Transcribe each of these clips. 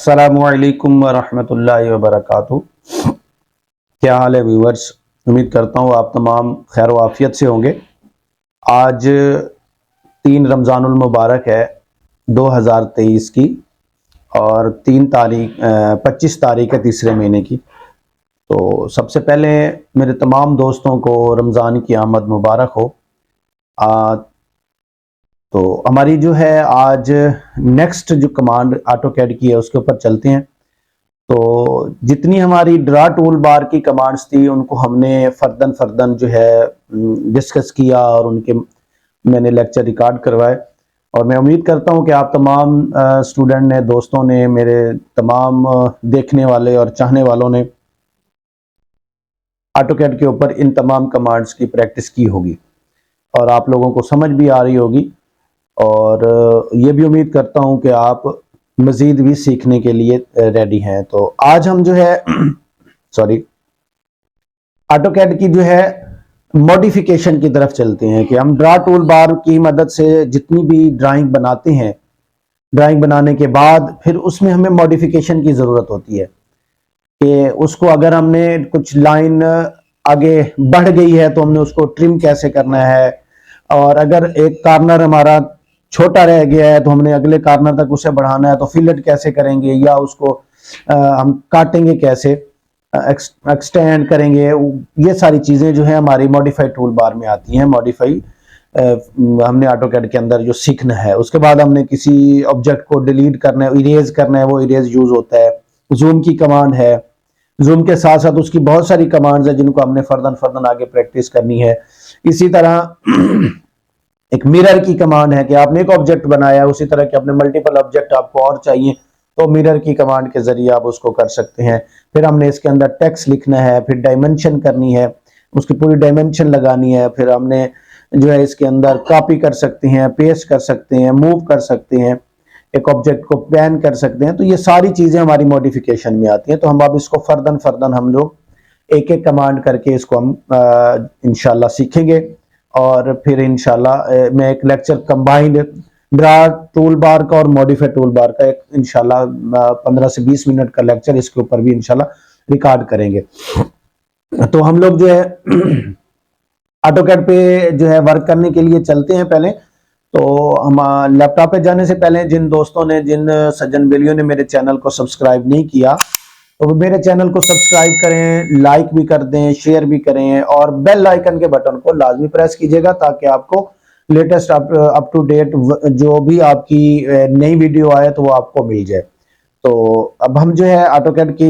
अस्सलामुअलैकुम वरहमतुल्लाहि वबरकातुहू। क्या हाल है व्यूवर्स? उम्मीद करता हूँ आप तमाम खैर वाफियत से होंगे। आज 3 रमज़ानुल मुबारक है 2023 की और 25 तारीख है तीसरे महीने की। तो सबसे पहले मेरे तमाम दोस्तों को रमज़ान की आमद मुबारक हो। तो हमारी जो है आज नेक्स्ट जो कमांड ऑटोकैड की है उसके ऊपर चलते हैं। तो जितनी हमारी ड्रा टूल बार की कमांड्स थी उनको हमने फर्दन जो है डिस्कस किया और उनके मैंने लेक्चर रिकॉर्ड करवाए। और मैं उम्मीद करता हूं कि आप तमाम स्टूडेंट ने, दोस्तों ने, मेरे तमाम देखने वाले और चाहने वालों ने ऑटोकैड के ऊपर इन तमाम कमांड्स की प्रैक्टिस की होगी और आप लोगों को समझ भी आ रही होगी। और ये भी उम्मीद करता हूं कि आप मज़ीद भी सीखने के लिए रेडी हैं। तो आज हम जो है सॉरी ऑटोकैड की जो है मॉडिफिकेशन की तरफ चलते हैं कि हम ड्रा टूल बार की मदद से जितनी भी ड्राइंग बनाते हैं, ड्राइंग बनाने के बाद फिर उसमें हमें मॉडिफिकेशन की ज़रूरत होती है कि उसको अगर हमने कुछ लाइन आगे बढ़ गई है तो हमने उसको ट्रिम कैसे करना है, और अगर एक कॉर्नर हमारा छोटा रह गया है तो हमने अगले कॉर्नर तक उसे बढ़ाना है तो फिलेट कैसे करेंगे या उसको हम काटेंगे कैसे, एक्सटेंड करेंगे। ये सारी चीज़ें जो है हमारी मॉडिफाई टूल बार में आती हैं। मॉडिफाई हमने ऑटोकैड के अंदर जो सीखना है, उसके बाद हमने किसी ऑब्जेक्ट को डिलीट करना है, इरेज करना है, वो इरेज यूज होता है। जूम की कमांड है, जूम के साथ साथ उसकी बहुत सारी कमांड्स है जिनको हमने फर्दन आगे प्रैक्टिस करनी है। इसी तरह एक मिरर की कमांड है कि आपने एक ऑब्जेक्ट बनाया है, उसी तरह के अपने मल्टीपल ऑब्जेक्ट आपको और चाहिए तो मिरर की कमांड के जरिए आप उसको कर सकते हैं। फिर हमने इसके अंदर टेक्स्ट लिखना है, फिर डायमेंशन करनी है, उसकी पूरी डायमेंशन लगानी है। फिर हमने जो है इसके अंदर कॉपी कर सकते हैं, पेस्ट कर सकते हैं, मूव कर सकते हैं, एक ऑब्जेक्ट को पैन कर सकते हैं। तो ये सारी चीजें हमारी मॉडिफिकेशन में आती हैं। तो हम अब इसको फर्दन हम लोग एक एक कमांड करके इसको हम इंशाल्लाह सीखेंगे और फिर इंशाल्लाह मैं एक lecture combined draw tool bar का और मॉडिफाई टूल बार का एक इंशाल्लाह 15 से 20 मिनट का लेक्चर इसके ऊपर भी इंशाल्लाह रिकॉर्ड करेंगे। तो हम लोग जो है ऑटोकैड पे जो है वर्क करने के लिए चलते हैं। पहले तो हम लैपटॉप पे जाने से पहले जिन दोस्तों ने, जिन सज्जन बेलियों ने मेरे चैनल को सब्सक्राइब नहीं किया तो मेरे चैनल को सब्सक्राइब करें, लाइक भी कर दें, शेयर भी करें और बेल आइकन के बटन को लाजमी प्रेस कीजिएगा ताकि आपको लेटेस्ट अप टू डेट जो भी आपकी नई वीडियो आए तो वो आपको मिल जाए। तो अब हम जो है ऑटोकैड की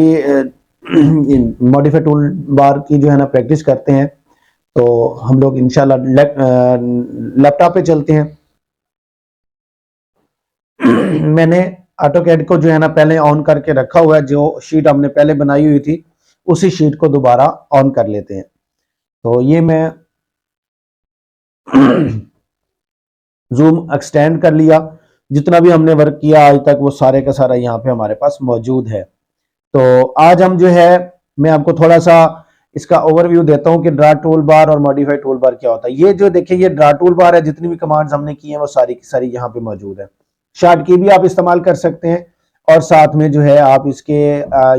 मॉडिफाई टूल बार की जो है ना प्रैक्टिस करते हैं। तो हम लोग इंशाल्लाह लैपटॉप पे चलते हैं। मैंने ऑटोकैड को जो है ना पहले ऑन करके रखा हुआ है, जो शीट हमने पहले बनाई हुई थी उसी शीट को दोबारा ऑन कर लेते हैं। तो ये मैं जूम एक्सटेंड कर लिया, जितना भी हमने वर्क किया आज तक वो सारे का सारा यहाँ पे हमारे पास मौजूद है। तो आज हम जो है मैं आपको थोड़ा सा इसका ओवरव्यू देता हूँ कि ड्रा टूल बार और मॉडिफाई टूल बार क्या होता है। ये जो देखिए ये ड्रा टूल बार है, जितनी भी कमांड्स हमने की हैं वो सारी की सारी यहाँ पे मौजूद है। शार्ट की भी आप इस्तेमाल कर सकते हैं और साथ में जो है आप इसके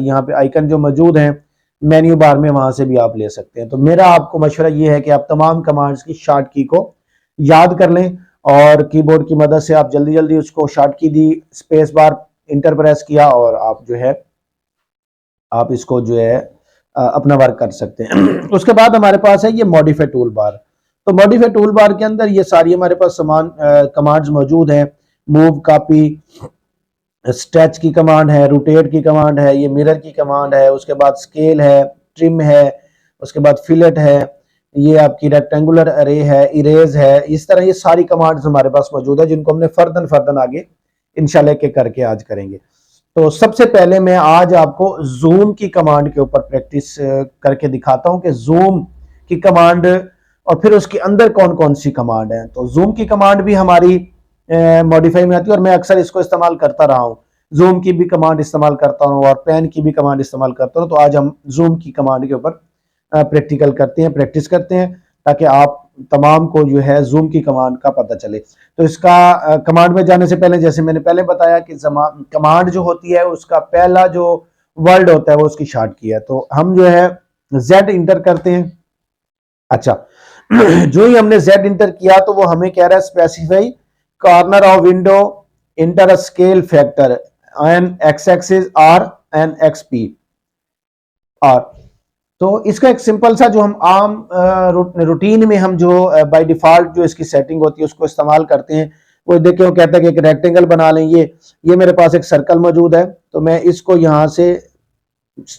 यहाँ पे आइकन जो मौजूद हैं मेन्यू बार में, वहां से भी आप ले सकते हैं। तो मेरा आपको मशवरा ये है कि आप तमाम कमांड्स की शॉर्ट की को याद कर लें और कीबोर्ड की मदद से आप जल्दी जल्दी उसको शॉर्ट की दी, स्पेस बार इंटर प्रेस किया और आप जो है आप इसको जो है अपना वर्क कर सकते हैं। उसके बाद हमारे पास है ये मॉडिफाई टूल बार। तो मॉडिफाई टूल बार के अंदर ये सारी हमारे पास समान कमांड्स मौजूद हैं। मूव, कॉपी, स्ट्रेच की कमांड है, रोटेट की कमांड है, ये मिरर की कमांड है, उसके बाद स्केल है, ट्रिम है, उसके बाद फिलेट है, ये आपकी रेक्टेंगुलर अरे है, इरेज है। इस तरह ये सारी कमांड्स हमारे पास मौजूद है जिनको हमने फर्दन आगे इंशाल्लाह के करके आज करेंगे। तो सबसे पहले मैं आज आपको जूम की कमांड के ऊपर प्रैक्टिस करके दिखाता हूं कि जूम की कमांड और फिर उसके अंदर कौन कौन सी कमांड है। तो जूम की कमांड भी हमारी मॉडिफाई में आती है और मैं अक्सर इसको इस्तेमाल करता रहा हूँ। जूम की भी कमांड इस्तेमाल करता हूँ और पेन की भी कमांड इस्तेमाल करता हूँ। तो आज हम जूम की कमांड के ऊपर प्रैक्टिकल करते हैं, प्रैक्टिस करते हैं ताकि आप तमाम को जो है जूम की कमांड का पता चले। तो इसका कमांड में जाने से पहले, जैसे मैंने पहले बताया कि कमांड जो होती है उसका पहला जो वर्ड होता है वो उसकी शॉर्ट की है। तो हम जो है Z इंटर करते हैं। अच्छा, जो ही हमने Z इंटर किया तो वो हमें कह रहा है specify corner of window enter a scale factor in X axis or in X P R. तो इसका एक सिंपल सा जो हम आम रूटीन में हम जो बाय डिफॉल्ट जो इसकी सेटिंग होती है उसको इस्तेमाल करते हैं, वो देखिए वो कहता है कि एक रेक्टेंगल बना लें। ये मेरे पास एक सर्कल मौजूद है, तो मैं इसको यहां से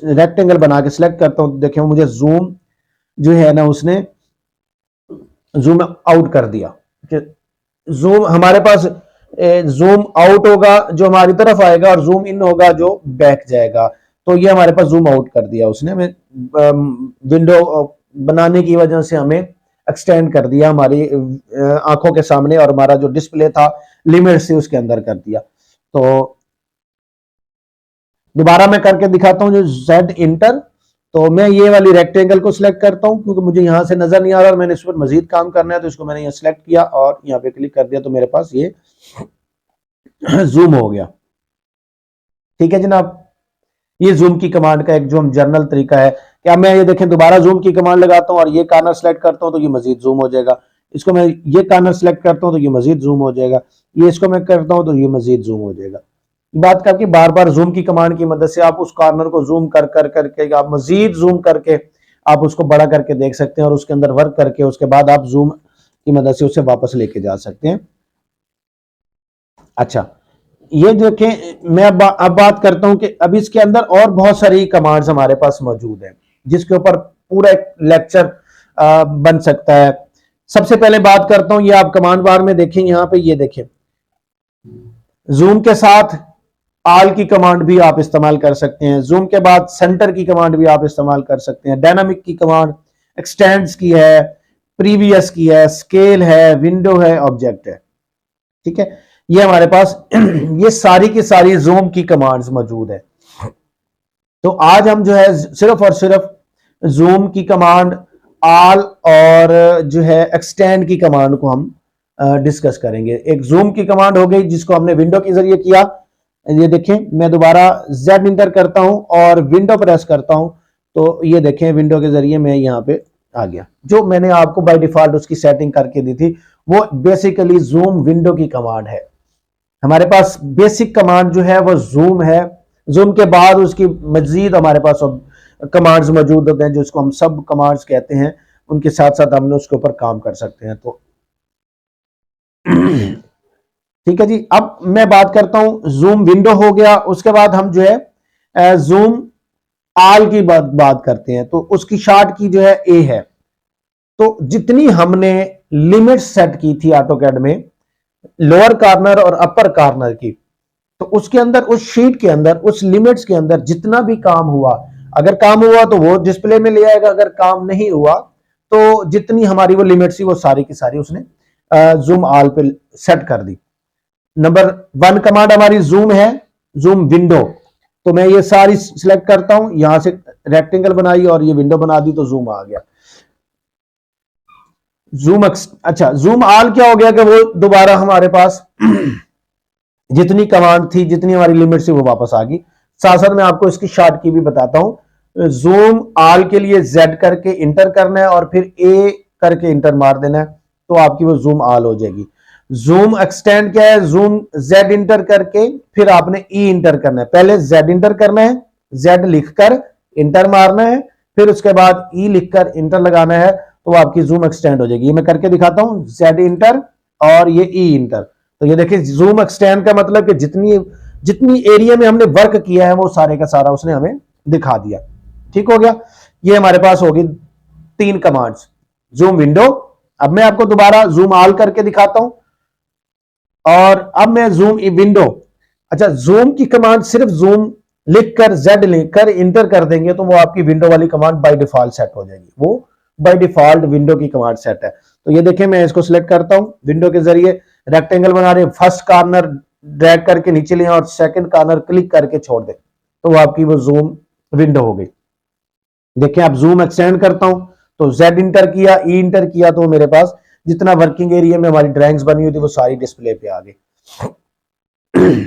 रेक्टेंगल बना के सिलेक्ट करता हूं। देखिए मुझे जूम जो है ना उसने जूम आउट कर दिया। जूम हमारे पास जूम आउट होगा जो हमारी तरफ आएगा और जूम इन होगा जो बैक जाएगा। तो ये हमारे पास जूम आउट कर दिया उसने, हमें विंडो बनाने की वजह से हमें एक्सटेंड कर दिया हमारी आंखों के सामने, और हमारा जो डिस्प्ले था लिमिट से उसके अंदर कर दिया। तो दोबारा मैं करके दिखाता हूं जो Z इंटर। तो मैं ये वाली रेक्टेंगल को सिलेक्ट करता हूं क्योंकि मुझे यहां से नजर नहीं आ रहा और मैंने इस पर मजीद काम करना है, तो इसको मैंने यहाँ सिलेक्ट किया और यहाँ पे क्लिक कर दिया तो मेरे पास ये जूम हो गया। ठीक है जनाब, ये जूम की कमांड का एक जो हम जनरल तरीका है। क्या मैं ये देखें दोबारा जूम की कमांड लगाता हूं और ये कॉर्नर सेलेक्ट करता हूं तो ये मजीद जूम हो जाएगा। इसको मैं ये कॉर्नर सेलेक्ट करता हूं तो ये मजीद जूम हो जाएगा। ये इसको मैं करता हूं तो ये मजीद जूम हो जाएगा। बात करके बार बार जूम की कमांड की मदद से आप उस कॉर्नर को जूम कर करके आप मजीद जूम करके आप उसको बड़ा करके देख सकते हैं और उसके अंदर वर्क करके उसके बाद आप जूम की मदद से उसे वापस लेके जा सकते हैं। अच्छा, ये देखें मैं अब बात करता हूं कि अब इसके अंदर और बहुत सारी कमांड्स हमारे पास मौजूद है जिसके ऊपर पूरा एक लेक्चर बन सकता है। सबसे पहले बात करता हूं, ये आप कमांड बार में देखें, यहां पे ये देखें जूम के साथ आल की कमांड भी आप इस्तेमाल कर सकते हैं। जूम के बाद सेंटर की कमांड भी आप इस्तेमाल कर सकते हैं। डायनामिक की कमांड एक्सटेंड्स की है, प्रीवियस की है, स्केल है, विंडो है, ऑब्जेक्ट है। ठीक है, ये हमारे पास ये सारी की सारी जूम की कमांड्स मौजूद है। तो आज हम जो है सिर्फ और सिर्फ जूम की कमांड, आल और जो है एक्सटेंड की कमांड को हम डिस्कस करेंगे। एक जूम की कमांड हो गई जिसको हमने विंडो के जरिए किया। ये देखें मैं दोबारा Z इंटर करता हूं और विंडो प्रेस करता हूं तो ये देखें विंडो के जरिए मैं यहां पे आ गया। जो मैंने आपको बाय डिफॉल्ट उसकी सेटिंग करके दी थी वो बेसिकली जूम विंडो की कमांड है। हमारे पास बेसिक कमांड जो है वो जूम है। जूम के बाद उसकी मजीद हमारे पास कमांड्स मौजूद होते हैं जो इसको हम सब कमांड्स कहते हैं, उनके साथ साथ हमने उसके ऊपर काम कर सकते हैं। तो ठीक है जी, अब मैं बात करता हूं जूम विंडो हो गया, उसके बाद हम जो है जूम आल की बात करते हैं। तो उसकी शॉर्ट की जो है ए है। तो जितनी हमने लिमिट सेट की थी ऑटोकैड में लोअर कॉर्नर और अपर कॉर्नर की, तो उसके अंदर उस शीट के अंदर उस लिमिट्स के अंदर जितना भी काम हुआ, अगर काम हुआ तो वो डिस्प्ले में ले आएगा, अगर काम नहीं हुआ तो जितनी हमारी वो लिमिट्स थी वो सारी की सारी उसने जूम आल पे सेट कर दी। नंबर 1 कमांड हमारी जूम है, जूम विंडो। तो मैं ये सारी सिलेक्ट करता हूं, यहां से रेक्टेंगल बनाई और ये विंडो बना दी तो जूम आ गया। जूम अच्छा, जूम आल क्या हो गया कि वो दोबारा हमारे पास जितनी कमांड थी जितनी हमारी लिमिट थी वो वापस आ गई। साथ साथ मैं आपको इसकी शॉर्ट की भी बताता हूं। जूम आल के लिए Z करके इंटर करना है और फिर A करके इंटर मार देना है तो आपकी वो जूम आल हो जाएगी। जूम एक्सटेंड क्या है, जूम Z इंटर करके फिर आपने E इंटर करना है। पहले Z इंटर करना है, Z लिखकर इंटर मारना है, फिर उसके बाद E लिखकर इंटर लगाना है तो आपकी जूम एक्सटेंड हो जाएगी। ये मैं करके दिखाता हूं, Z इंटर और ये E इंटर। तो ये देखिए जूम एक्सटेंड का मतलब कि जितनी जितनी एरिया में हमने वर्क किया है वो सारे का सारा उसने हमें दिखा दिया। ठीक हो गया, ये हमारे पास होगी 3 कमांड्स जूम विंडो। अब मैं आपको दोबारा जूम आल करके दिखाता हूं और अब मैं जूम विंडो। अच्छा, जूम की कमांड सिर्फ जूम लिखकर Z लिखकर इंटर कर देंगे तो वो आपकी विंडो वाली कमांड बाय डिफॉल्ट सेट हो जाएगी। वो बाय डिफॉल्ट विंडो की कमांड सेट है। तो ये देखें मैं इसको सिलेक्ट करता हूं, विंडो के जरिए रेक्टेंगल बना रहे हैं, फर्स्ट कॉर्नर ड्रैग करके नीचे ले और सेकंड कॉर्नर क्लिक करके छोड़ दें तो वो आपकी वो जूम विंडो हो गई। देखिए आप जूम एक्सटेंड करता हूं तो Z इंटर किया, E इंटर किया, तो मेरे पास जितना वर्किंग एरिया में हमारी ड्राइंग्स बनी हुई थी वो सारी डिस्प्ले पे आ गई।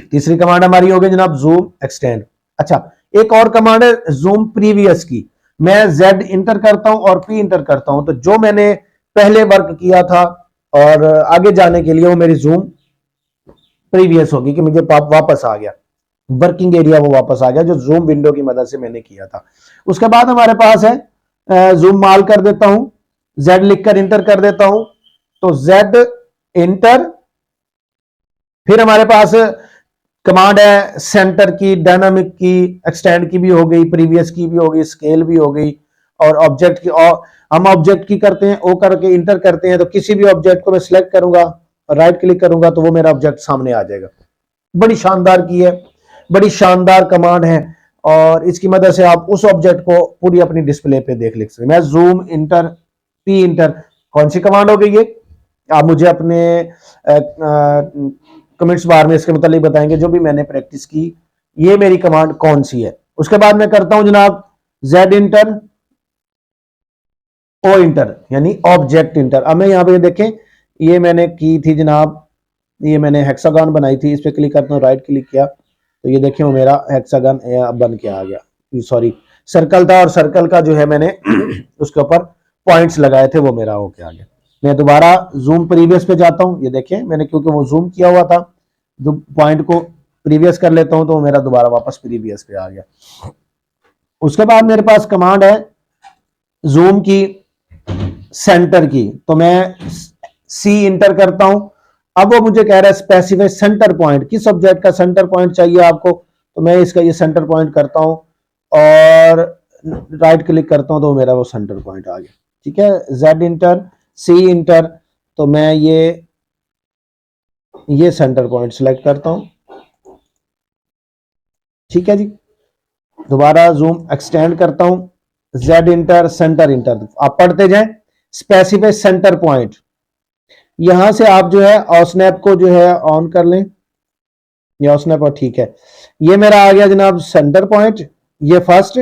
तीसरी कमांड हमारी हो गई जनाब जूम एक्सटेंड। अच्छा, एक और कमांड है जूम प्रीवियस की। मैं Z इंटर करता हूं और P इंटर करता हूं, तो जो मैंने पहले वर्क किया था और आगे जाने के लिए वो मेरी जूम प्रीवियस होगी कि मुझे वापस आ गया, वर्किंग एरिया वो वापस आ गया जो जूम विंडो की मदद से मैंने किया था। उसके बाद हमारे पास है जूम माल कर देता हूं, Z लिखकर इंटर कर देता हूं, तो Z इंटर, फिर हमारे पास कमांड है सेंटर की, डायनामिक की, एक्सटेंड की भी हो गई, प्रीवियस की भी हो गई, स्केल भी हो गई, और ऑब्जेक्ट की। और हम ऑब्जेक्ट की करते हैं, ओ करके इंटर करते हैं, तो किसी भी ऑब्जेक्ट को मैं सिलेक्ट करूंगा, राइट क्लिक करूंगा तो वो मेरा ऑब्जेक्ट सामने आ जाएगा। बड़ी शानदार की है, बड़ी शानदार कमांड है, और इसकी मदद से आप उस ऑब्जेक्ट को पूरी अपनी डिस्प्ले पे देख सकते हैं। मैं जूम इंटर, पी इंटर, कौन सी कमांड हो गई ये, आप मुझे अपने कमेंट्स बार में इसके मतलब बताएंगे, जो भी मैंने प्रैक्टिस की ये मेरी कमांड कौन सी है। उसके बाद मैं करता हूं जनाब Z इंटर, ओ इंटर, यानी ऑब्जेक्ट इंटर। अब मैं यहां पे देखें, ये मैंने की थी जनाब, ये मैंने हेक्सागन बनाई थी, इस पे क्लिक करता हूं, राइट क्लिक किया तो ये देखिए वो मेरा हेक्सागन बन के आ गया। सॉरी, सर्कल था, और सर्कल का जो है मैंने उसके ऊपर पॉइंट्स लगाए थे, वो मेरा होके आ गया। मैं दोबारा जूम प्रीवियस पे जाता हूं, ये देखें मैंने क्योंकि वो जूम किया हुआ था, जो पॉइंट को प्रीवियस कर लेता हूं तो वो मेरा दोबारा वापस प्रीवियस पे आ गया। उसके बाद मेरे पास कमांड है जूम की सेंटर की, तो मैं C इंटर करता हूं। अब वो मुझे कह रहा है स्पेसिफाई सेंटर पॉइंट, किस ऑब्जेक्ट का सेंटर पॉइंट चाहिए आपको, तो मैं इसका ये सेंटर पॉइंट करता हूं और राइट क्लिक करता हूं तो मेरा वो सेंटर पॉइंट आ गया। ठीक है, Z इंटर, C इंटर, तो मैं ये सेंटर पॉइंट सिलेक्ट करता हूं। ठीक है जी, दोबारा जूम एक्सटेंड करता हूं, Z इंटर, सेंटर इंटर, आप पढ़ते जाएं, स्पेसिफाई सेंटर पॉइंट। यहां से आप जो है ऑसनैप को जो है ऑन कर लें, ये ऑसनैप, और ठीक है, ये मेरा आ गया जनाब सेंटर पॉइंट, ये फर्स्ट,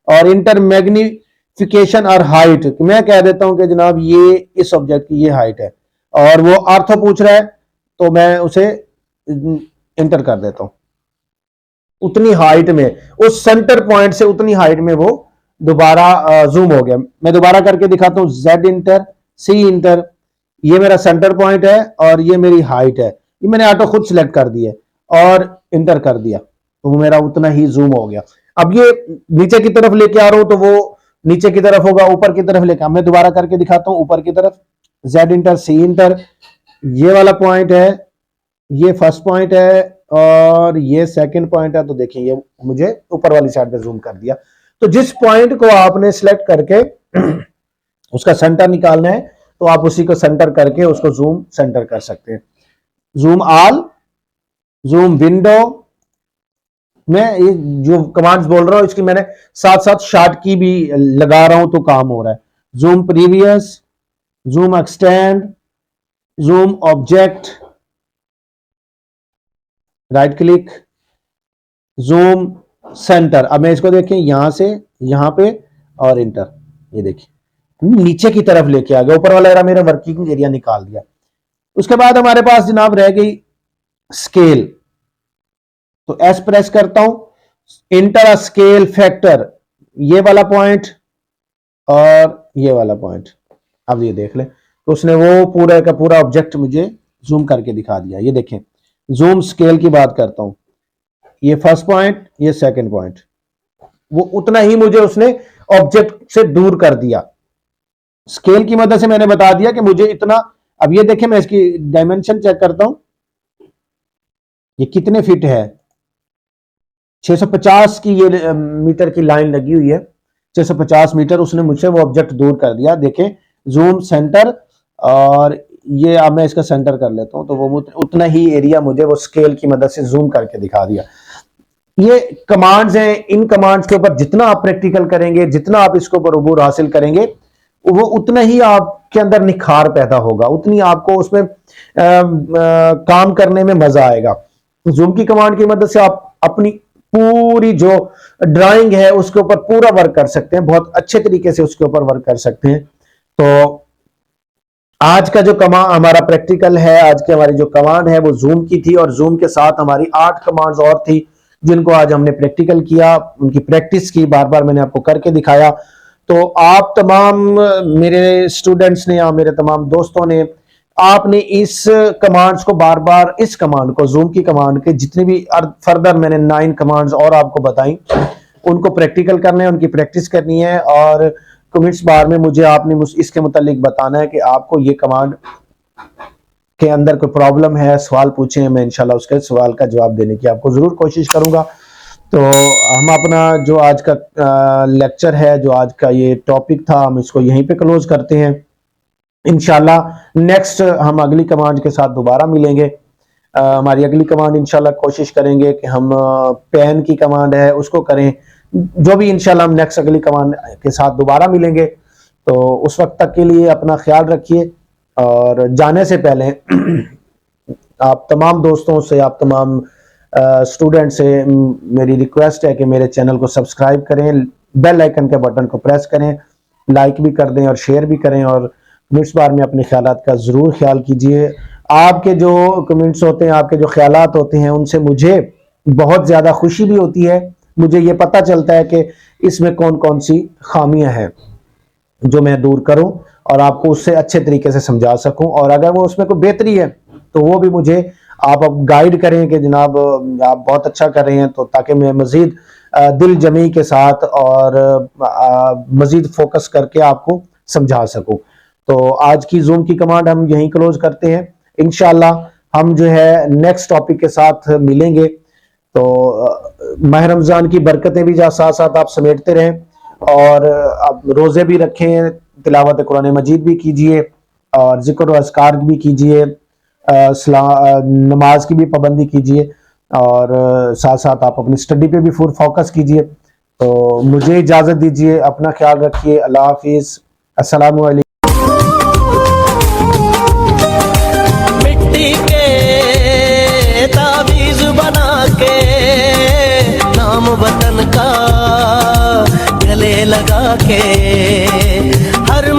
और इंटर मैग्निफिकेशन और हाइट, मैं कह देता हूं कि जनाब ये इस ऑब्जेक्ट की ये हाइट है, और वो आर्थो पूछ रहा है तो मैं उसे इंटर कर देता हूं, उतनी हाइट में, उस सेंटर पॉइंट से उतनी हाइट में वो दोबारा जूम हो गया। मैं दोबारा करके दिखाता हूं, Z इंटर, C इंटर, ये मेरा सेंटर पॉइंट है और ये मेरी हाइट है, ये मैंने ऑटो खुद सिलेक्ट कर दिया और इंटर कर दिया तो वो मेरा उतना ही जूम हो गया। अब ये नीचे की तरफ लेके आ रहा हूं तो वो नीचे की तरफ होगा, ऊपर की तरफ लेके, मैं दोबारा करके दिखाता हूं, ऊपर की तरफ, Z इंटर, C इंटर, ये वाला पॉइंट है, ये फर्स्ट पॉइंट है और ये सेकंड पॉइंट है, तो देखिए ये मुझे ऊपर वाली साइड पे जूम कर दिया। तो जिस पॉइंट को आपने सिलेक्ट करके उसका सेंटर निकालना है तो आप उसी को सेंटर करके उसको जूम सेंटर कर सकते हैं। जूम ऑल, जूम विंडो, मैं ये जो कमांड्स बोल रहा हूं इसकी मैंने साथ साथ शॉर्ट की भी लगा रहा हूं तो काम हो रहा है। Zoom previous, zoom extend, zoom object, right click, zoom centre. अब मैं इसको देखें यहां से यहां पे और इंटर, ये देखिए नीचे की तरफ लेके आ गया, ऊपर वाला मेरा वर्किंग एरिया निकाल दिया। उसके बाद हमारे पास जनाब रह गई स्केल, तो एस प्रेस करता हूं, इंटर स्केल फैक्टर, ये वाला पॉइंट और ये वाला पॉइंट। अब ये देख ले तो उसने वो पूरा का पूरा ऑब्जेक्ट मुझे जूम करके दिखा दिया। ये देखें, जूम स्केल की बात करता हूं, ये फर्स्ट पॉइंट, ये सेकंड पॉइंट, वो उतना ही मुझे उसने ऑब्जेक्ट से दूर कर दिया। स्केल की मदद से मैंने बता दिया कि मुझे इतना। अब ये देखें, मैं इसकी डायमेंशन चेक करता हूं, ये कितने फीट है, 650 की ये मीटर की लाइन लगी हुई है, 650 मीटर उसने मुझसे वो ऑब्जेक्ट दूर कर दिया। देखें जूम सेंटर, और ये अब मैं इसका सेंटर कर लेता हूं तो वो उतना ही एरिया मुझे वो स्केल की मदद से जूम करके दिखा दिया। ये कमांड्स हैं, इन कमांड्स के ऊपर जितना आप प्रैक्टिकल करेंगे, जितना आप इसके ऊपर अबूर हासिल करेंगे, वो उतना ही आपके अंदर निखार पैदा होगा, उतनी आपको उसमें काम करने में मजा आएगा। जूम की कमांड की मदद से आप अपनी पूरी जो ड्राइंग है उसके ऊपर पूरा वर्क कर सकते हैं, बहुत अच्छे तरीके से उसके ऊपर वर्क कर सकते हैं। तो आज का जो हमारा प्रैक्टिकल है, आज की हमारी जो कमांड है वो जूम की थी, और जूम के साथ हमारी 8 कमांड्स और थी जिनको आज हमने प्रैक्टिकल किया, उनकी प्रैक्टिस की, बार बार मैंने आपको करके दिखाया। तो आप तमाम मेरे स्टूडेंट्स ने या मेरे तमाम दोस्तों ने, आपने इस कमांड्स को बार बार, इस कमांड को, जूम की कमांड के जितनी भी फर्दर मैंने 9 कमांड्स और आपको बताई, उनको प्रैक्टिकल करना है, उनकी प्रैक्टिस करनी है, और कमेंट्स बार में मुझे आपने इसके मुतालिक बताना है कि आपको ये कमांड के अंदर कोई प्रॉब्लम है, सवाल पूछें, मैं इंशाल्लाह उसके सवाल का जवाब देने की आपको जरूर कोशिश करूंगा। तो हम अपना जो आज का लेक्चर है, जो आज का ये टॉपिक था, हम इसको यहीं पे क्लोज करते हैं। इंशाल्लाह नेक्स्ट हम अगली कमांड के साथ दोबारा मिलेंगे। हमारी अगली कमांड इंशाल्लाह कोशिश करेंगे कि हम पेन की कमांड है उसको करें, जो भी इंशाल्लाह हम नेक्स्ट अगली कमांड के साथ दोबारा मिलेंगे। तो उस वक्त तक के लिए अपना ख्याल रखिए, और जाने से पहले आप तमाम दोस्तों से, आप तमाम स्टूडेंट से मेरी रिक्वेस्ट है कि मेरे चैनल को सब्सक्राइब करें, बेल आइकन के बटन को प्रेस करें, लाइक भी कर दें और शेयर भी करें, और कमेंट्स बार में अपने ख्यालात का ज़रूर ख्याल कीजिए। आपके जो कमेंट्स होते हैं, आपके जो ख्यालात होते हैं, उनसे मुझे बहुत ज़्यादा खुशी भी होती है। मुझे ये पता चलता है कि इसमें कौन कौन सी खामियां हैं जो मैं दूर करूं और आपको उससे अच्छे तरीके से समझा सकूं, और अगर वो उसमें कोई बेहतरी है तो वो भी मुझे आप अब गाइड करें कि जनाब आप बहुत अच्छा कर रहे हैं, तो ताकि मैं मजीद दिल जमी के साथ और मजीद फोकस करके आपको समझा सकूं। तो आज की जूम की कमांड हम यहीं क्लोज करते हैं। इंशाल्लाह हम जो है नेक्स्ट टॉपिक के साथ मिलेंगे। तो माह रमजान की बरकतें भी साथ साथ आप समेटते रहें, और आप रोजे भी रखें, तिलावत कुरान मजीद भी कीजिए, और जिक्र व अस्कार भी कीजिए, नमाज की भी पाबंदी कीजिए, और साथ साथ आप अपनी स्टडी पे भी फुल फोकस कीजिए। तो मुझे इजाज़त दीजिए, अपना ख्याल रखिए, अल्लाह हाफिज़, अस्सलाम वालेकुम। मिट्टी के ताबीज बना के नाम वतन का गले लगा के हर